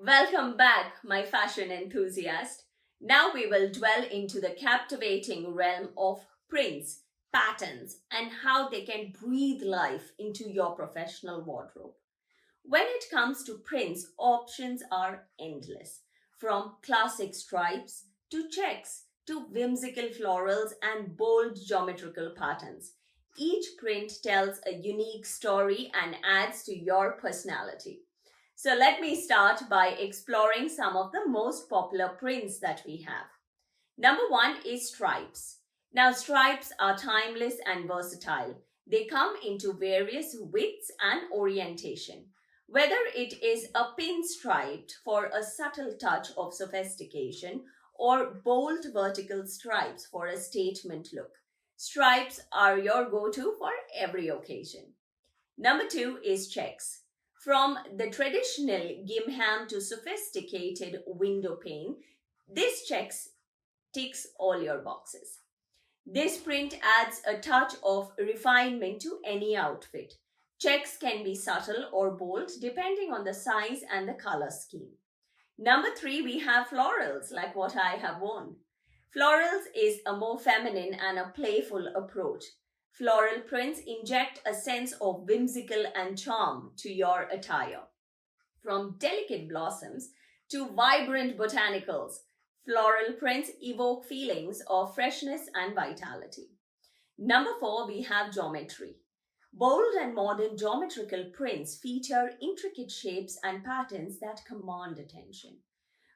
Welcome back, my fashion enthusiast. Now we will dwell into the captivating realm of prints, patterns, and how they can breathe life into your professional wardrobe. When it comes to prints, options are endless. From classic stripes to checks to whimsical florals and bold geometrical patterns. Each print tells a unique story and adds to your personality. So let me start by exploring some of the most popular prints that we have. Number one is stripes. Now, stripes are timeless and versatile. They come into various widths and orientation. Whether it is a pin striped for a subtle touch of sophistication or bold vertical stripes for a statement look, stripes are your go-to for every occasion. Number two is checks. From the traditional gimham to sophisticated window pane, this checks ticks all your boxes. This print adds a touch of refinement to any outfit. Checks can be subtle or bold depending on the size and the color scheme. Number three, we have florals like what I have worn. Florals is a more feminine and a playful approach. Floral prints inject a sense of whimsical and charm to your attire. From delicate blossoms to vibrant botanicals, floral prints evoke feelings of freshness and vitality. Number four, we have geometry. Bold and modern geometrical prints feature intricate shapes and patterns that command attention.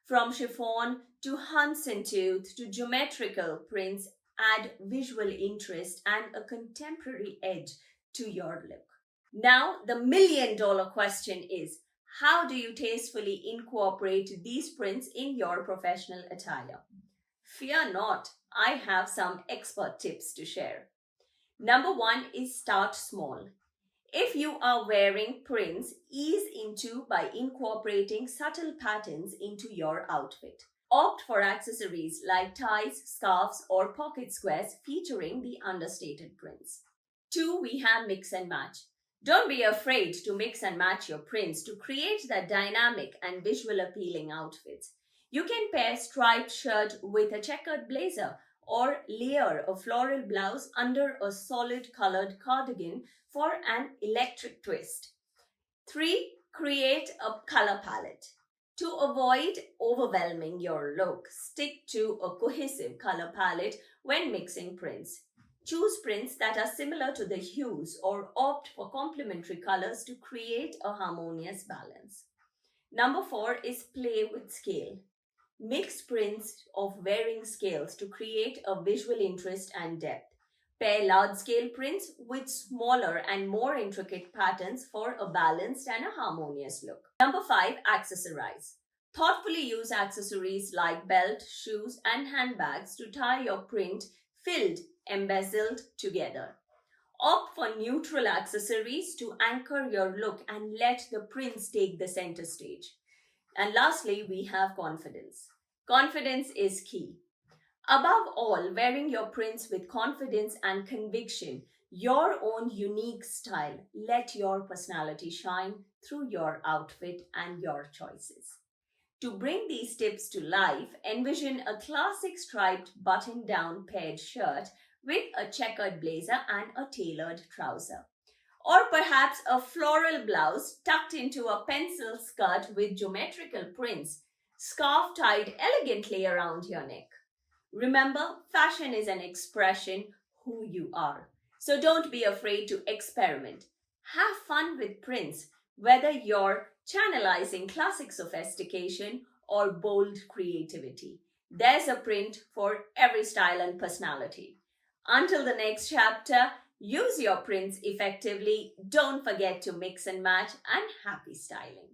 From chiffon to Hudson tooth to geometrical prints add visual interest and a contemporary edge to your look. Now, the million-dollar question is, how do you tastefully incorporate these prints in your professional attire? Fear not, I have some expert tips to share. Number one is start small. If you are wearing prints, ease into by incorporating subtle patterns into your outfit. Opt for accessories like ties, scarves, or pocket squares featuring the understated prints. Two, we have mix and match. Don't be afraid to mix and match your prints to create that dynamic and visual appealing outfits. You can pair striped shirt with a checkered blazer or layer a floral blouse under a solid colored cardigan for an electric twist. Three, create a color palette. To avoid overwhelming your look, stick to a cohesive color palette when mixing prints. Choose prints that are similar to the hues or opt for complementary colors to create a harmonious balance. Number four is play with scale. Mix prints of varying scales to create a visual interest and depth. Pair large scale prints with smaller and more intricate patterns for a balanced and a harmonious look. Number five, accessorize. Thoughtfully use accessories like belt, shoes, and handbags to tie your print filled, embezzled together. Opt for neutral accessories to anchor your look and let the prints take the center stage. And lastly, we have confidence. Confidence is key. Above all, wearing your prints with confidence and conviction, your own unique style. Let your personality shine through your outfit and your choices. To bring these tips to life, envision a classic striped button-down paired shirt with a checkered blazer and a tailored trouser. Or perhaps a floral blouse tucked into a pencil skirt with geometrical prints, scarf tied elegantly around your neck. Remember, fashion is an expression who you are. So don't be afraid to experiment. Have fun with prints, whether you're channelizing classic sophistication or bold creativity. There's a print for every style and personality. Until the next chapter, use your prints effectively. Don't forget to mix and match, and happy styling.